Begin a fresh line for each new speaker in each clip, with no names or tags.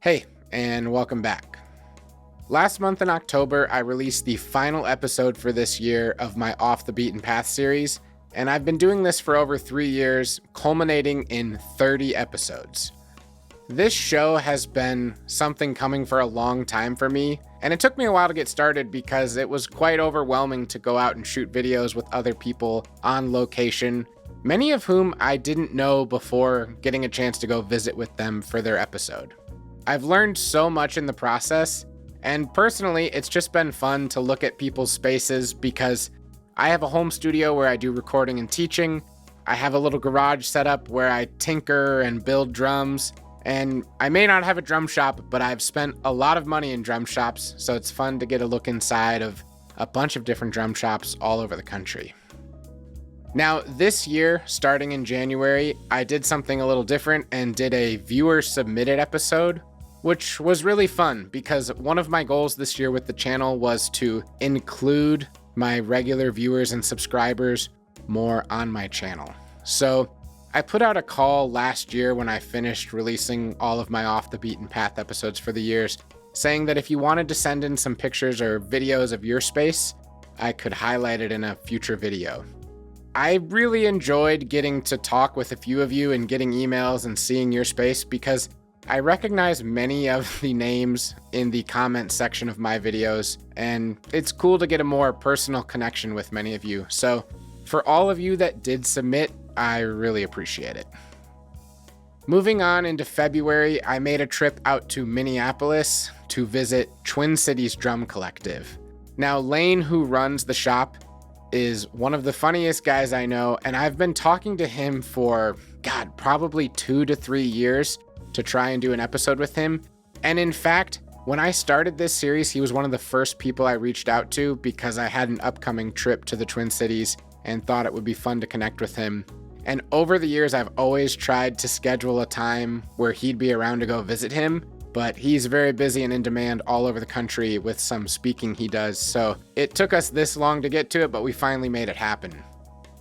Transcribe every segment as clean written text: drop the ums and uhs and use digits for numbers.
Hey, and welcome back. Last month in October, I released the final episode for this year of my Off the Beaten Path series, and I've been doing this for over 3 years, culminating in 30 episodes. This show has been something coming for a long time for me, and it took me a while to get started because it was quite overwhelming to go out and shoot videos with other people on location, many of whom I didn't know before getting a chance to go visit with them for their episode. I've learned so much in the process, and personally, it's just been fun to look at people's spaces because I have a home studio where I do recording and teaching. I have a little garage set up where I tinker and build drums, and I may not have a drum shop, but I've spent a lot of money in drum shops, so it's fun to get a look inside of a bunch of different drum shops all over the country. Now, this year, starting in January, I did something a little different and did a viewer-submitted episode, which was really fun because one of my goals this year with the channel was to include my regular viewers and subscribers more on my channel. So I put out a call last year when I finished releasing all of my Off the Beaten Path episodes for the years, saying that if you wanted to send in some pictures or videos of your space, I could highlight it in a future video. I really enjoyed getting to talk with a few of you and getting emails and seeing your space because I recognize many of the names in the comment section of my videos, and it's cool to get a more personal connection with many of you. So for all of you that did submit, I really appreciate it. Moving on into February, I made a trip out to Minneapolis to visit Twin Cities Drum Collective. Now, Lane, who runs the shop, is one of the funniest guys I know, and I've been talking to him for, probably 2 to 3 years to try and do an episode with him. And in fact, when I started this series, he was one of the first people I reached out to because I had an upcoming trip to the Twin Cities and thought it would be fun to connect with him. And over the years, I've always tried to schedule a time where he'd be around to go visit him, but he's very busy and in demand all over the country with some speaking he does. So it took us this long to get to it, but we finally made it happen.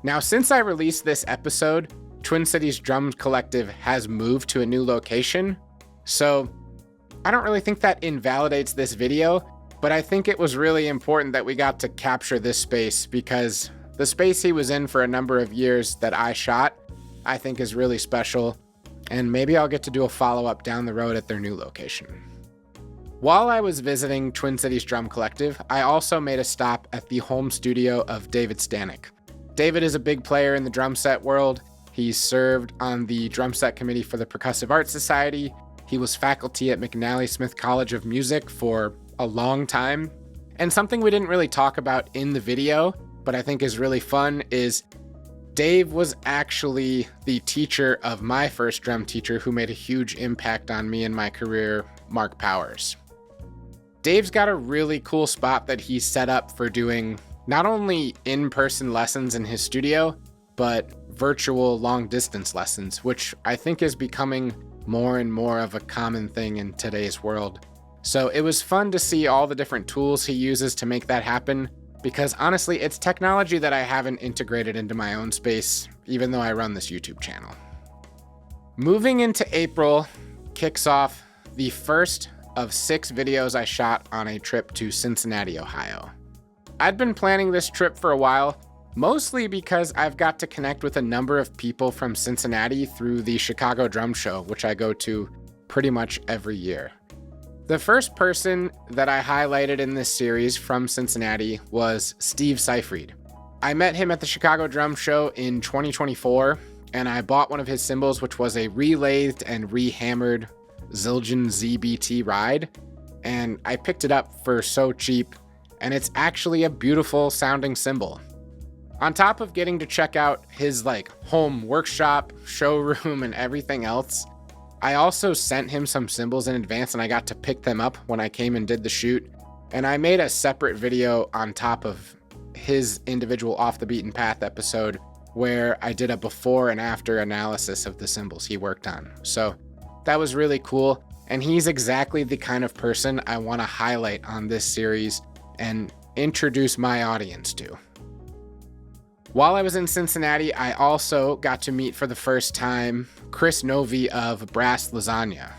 Now, since I released this episode, Twin Cities Drums Collective has moved to a new location. So I don't really think that invalidates this video, but I think it was really important that we got to capture this space because the space he was in for a number of years that I shot, I think is really special. And maybe I'll get to do a follow-up down the road at their new location. While I was visiting Twin Cities Drum Collective, I also made a stop at the home studio of David Stanick. David is a big player in the drum set world. He served on the drum set committee for the Percussive Arts Society. He was faculty at McNally Smith College of Music for a long time. And something we didn't really talk about in the video, but I think is really fun, is Dave was actually the teacher of my first drum teacher who made a huge impact on me in my career, Mark Powers. Dave's got a really cool spot that he's set up for doing not only in-person lessons in his studio, but virtual long-distance lessons, which I think is becoming more and more of a common thing in today's world. So it was fun to see all the different tools he uses to make that happen, because honestly, it's technology that I haven't integrated into my own space, even though I run this YouTube channel. Moving into April kicks off the first of 6 videos I shot on a trip to Cincinnati, Ohio. I'd been planning this trip for a while, mostly because I've got to connect with a number of people from Cincinnati through the Chicago Drum Show, which I go to pretty much every year. The first person that I highlighted in this series from Cincinnati was Steve Ciphed. I met him at the Chicago Drum Show in 2024, and I bought one of his cymbals, which was a relathed and rehammered Zildjian ZBT ride, and I picked it up for so cheap, and it's actually a beautiful sounding cymbal. On top of getting to check out his home workshop, showroom, and everything else, I also sent him some cymbals in advance and I got to pick them up when I came and did the shoot. And I made a separate video on top of his individual Off the Beaten Path episode where I did a before and after analysis of the cymbals he worked on. So that was really cool. And he's exactly the kind of person I want to highlight on this series and introduce my audience to. While I was in Cincinnati, I also got to meet for the first time Chris Novi of Brass Lasagna.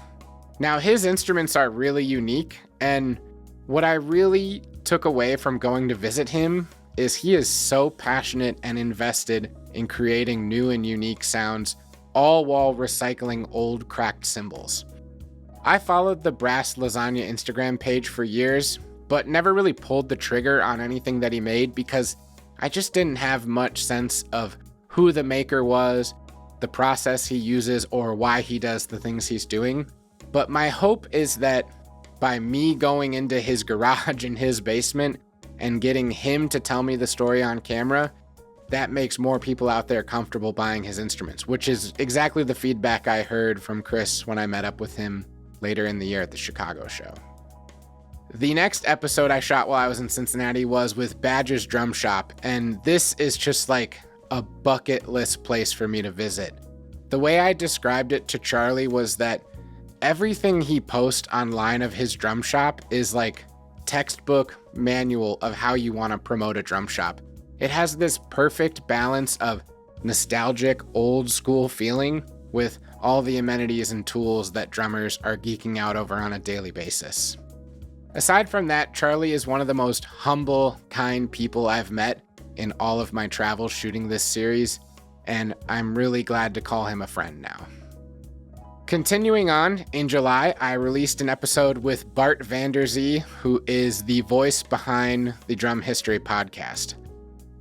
Now, his instruments are really unique, and what I really took away from going to visit him is he is so passionate and invested in creating new and unique sounds, all while recycling old cracked cymbals. I followed the Brass Lasagna Instagram page for years, but never really pulled the trigger on anything that he made because I just didn't have much sense of who the maker was, the process he uses, or why he does the things he's doing. But my hope is that by me going into his garage in his basement and getting him to tell me the story on camera, that makes more people out there comfortable buying his instruments, which is exactly the feedback I heard from Chris when I met up with him later in the year at the Chicago show. The next episode I shot while I was in Cincinnati was with Badger's Drum Shop, and this is just like a bucket list place for me to visit. The way I described it to Charlie was that everything he posts online of his drum shop is like textbook manual of how you want to promote a drum shop. It has this perfect balance of nostalgic old school feeling with all the amenities and tools that drummers are geeking out over on a daily basis. Aside from that, Charlie is one of the most humble, kind people I've met in all of my travels shooting this series, and I'm really glad to call him a friend now. Continuing on, in July, I released an episode with Bart Vanderzee, who is the voice behind the Drum History podcast.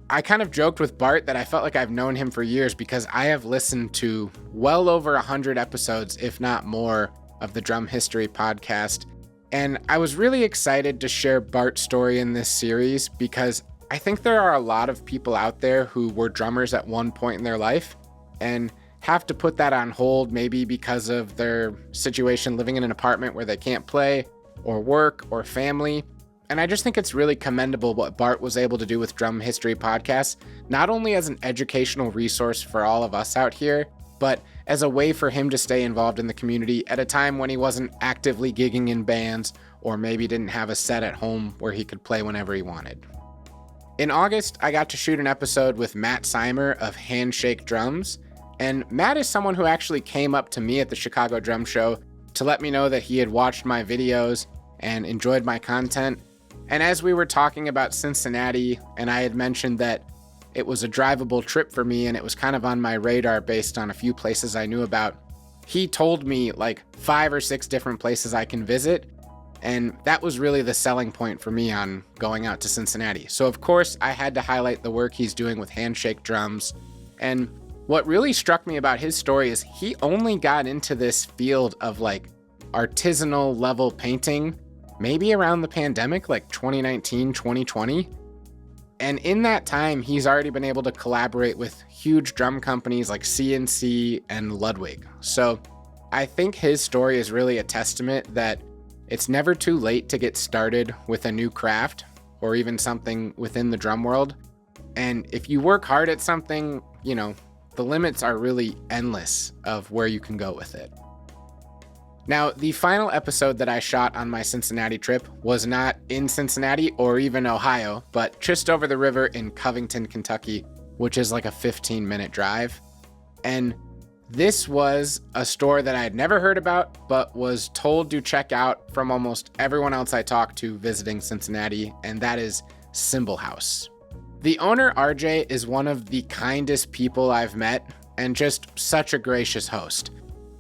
I kind of joked with Bart that I felt like I've known him for years because I have listened to well over 100 episodes, if not more, of the Drum History podcast. And I was really excited to share Bart's story in this series because I think there are a lot of people out there who were drummers at one point in their life and have to put that on hold, maybe because of their situation living in an apartment where they can't play or work or family. And I just think it's really commendable what Bart was able to do with Drum History Podcasts, not only as an educational resource for all of us out here, but as a way for him to stay involved in the community at a time when he wasn't actively gigging in bands or maybe didn't have a set at home where he could play whenever he wanted. In August, I got to shoot an episode with Matt Seimer of Handshake Drums, and Matt is someone who actually came up to me at the Chicago Drum Show to let me know that he had watched my videos and enjoyed my content. And as we were talking about Cincinnati, and I had mentioned that it was a drivable trip for me and it was kind of on my radar based on a few places I knew about, he told me like 5 or 6 different places I can visit. And that was really the selling point for me on going out to Cincinnati. So of course I had to highlight the work he's doing with Handshake Drums. And what really struck me about his story is he only got into this field of like artisanal level painting maybe around the pandemic, like 2019, 2020. And in that time, he's already been able to collaborate with huge drum companies like CNC and Ludwig. So I think his story is really a testament that it's never too late to get started with a new craft or even something within the drum world. And if you work hard at something, you know, the limits are really endless of where you can go with it. Now, the final episode that I shot on my Cincinnati trip was not in Cincinnati or even Ohio, but just over the river in Covington, Kentucky, which is like a 15-minute drive. And this was a store that I had never heard about, but was told to check out from almost everyone else I talked to visiting Cincinnati, and that is Cymbal House. The owner, RJ, is one of the kindest people I've met and just such a gracious host.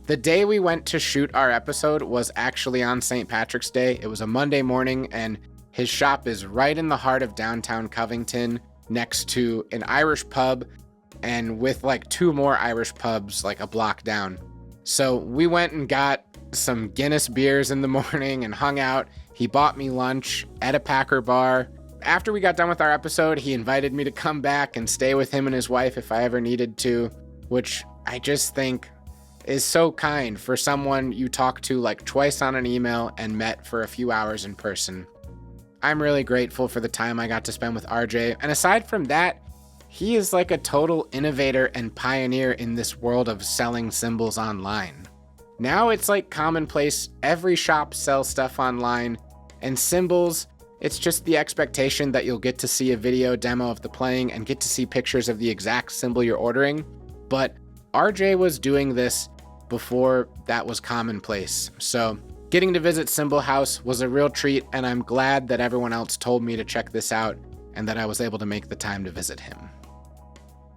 The day we went to shoot our episode was actually on St. Patrick's Day. It was a Monday morning, and his shop is right in the heart of downtown Covington, next to an Irish pub, and with like 2 more Irish pubs like a block down. So we went and got some Guinness beers in the morning and hung out. He bought me lunch at a Packer bar. After we got done with our episode, he invited me to come back and stay with him and his wife if I ever needed to, which I just think is so kind for someone you talk to like twice on an email and met for a few hours in person. I'm really grateful for the time I got to spend with RJ, and aside from that, he is like a total innovator and pioneer in this world of selling cymbals online. Now it's like commonplace, every shop sells stuff online, and cymbals, it's just the expectation that you'll get to see a video demo of the playing and get to see pictures of the exact cymbal you're ordering, but RJ was doing this before that was commonplace. So Getting to visit Cymbal House was a real treat, and I'm glad that everyone else told me to check this out and that I was able to make the time to visit him.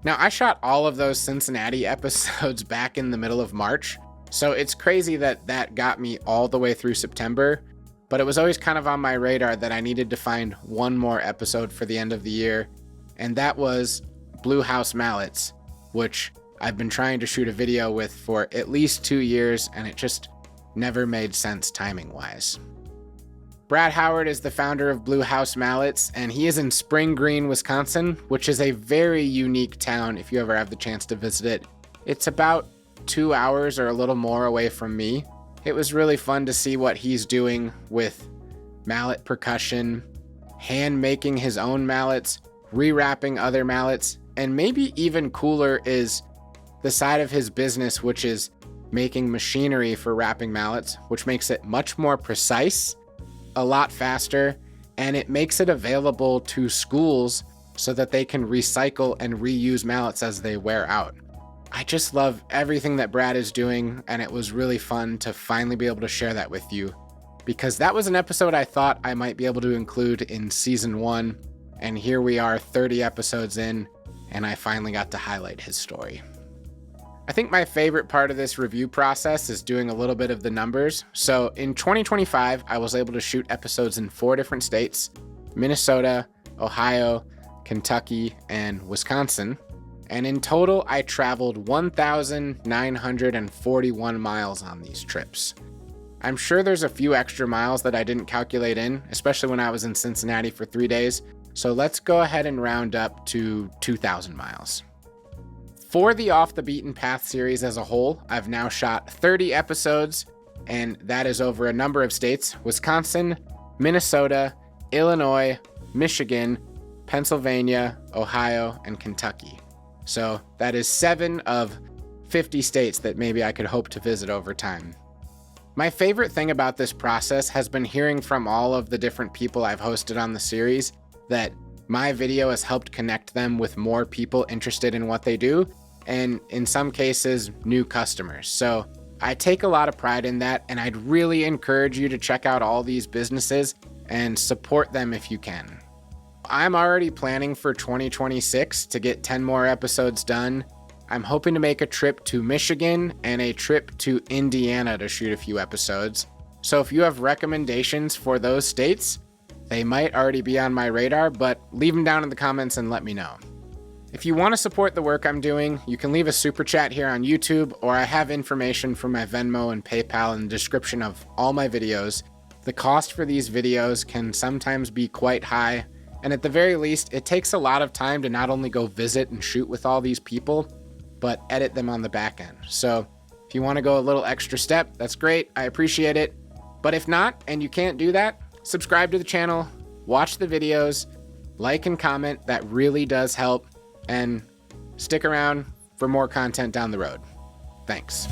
Now, I shot all of those Cincinnati episodes back in the middle of March, so it's crazy that that got me all the way through September, but it was always kind of on my radar that I needed to find one more episode for the end of the year, and that was Blue House Mallets, which I've been trying to shoot a video with for at least 2 years, and it just never made sense timing-wise. Brad Howard is the founder of Blue House Mallets, and he is in Spring Green, Wisconsin, which is a very unique town if you ever have the chance to visit it. It's about 2 hours or a little more away from me. It was really fun to see what he's doing with mallet percussion, hand making his own mallets, rewrapping other mallets, and maybe even cooler is the side of his business, which is making machinery for wrapping mallets, which makes it much more precise, a lot faster, and it makes it available to schools so that they can recycle and reuse mallets as they wear out. I just love everything that Brad is doing, and it was really fun to finally be able to share that with you, because that was an episode I thought I might be able to include in season 1, and here we are 30 episodes in, and I finally got to highlight his story. I think my favorite part of this review process is doing a little bit of the numbers. So in 2025, I was able to shoot episodes in 4 different states: Minnesota, Ohio, Kentucky, and Wisconsin. And in total, I traveled 1,941 miles on these trips. I'm sure there's a few extra miles that I didn't calculate in, especially when I was in Cincinnati for 3 days. So let's go ahead and round up to 2,000 miles. For the Off the Beaten Path series as a whole, I've now shot 30 episodes, and that is over a number of states: Wisconsin, Minnesota, Illinois, Michigan, Pennsylvania, Ohio, and Kentucky. So that is 7 of 50 states that maybe I could hope to visit over time. My favorite thing about this process has been hearing from all of the different people I've hosted on the series that my video has helped connect them with more people interested in what they do, and in some cases, new customers. So I take a lot of pride in that, and I'd really encourage you to check out all these businesses and support them if you can. I'm already planning for 2026 to get 10 more episodes done. I'm hoping to make a trip to Michigan and a trip to Indiana to shoot a few episodes. So if you have recommendations for those states, they might already be on my radar, but leave them down in the comments and let me know. If you want to support the work I'm doing, you can leave a super chat here on YouTube, or I have information for my Venmo and PayPal in the description of all my videos. The cost for these videos can sometimes be quite high, and at the very least, it takes a lot of time to not only go visit and shoot with all these people, but edit them on the back end. So if you want to go a little extra step, that's great. I appreciate it. But if not, and you can't do that, subscribe to the channel, watch the videos, like and comment. That really does help. And stick around for more content down the road. Thanks.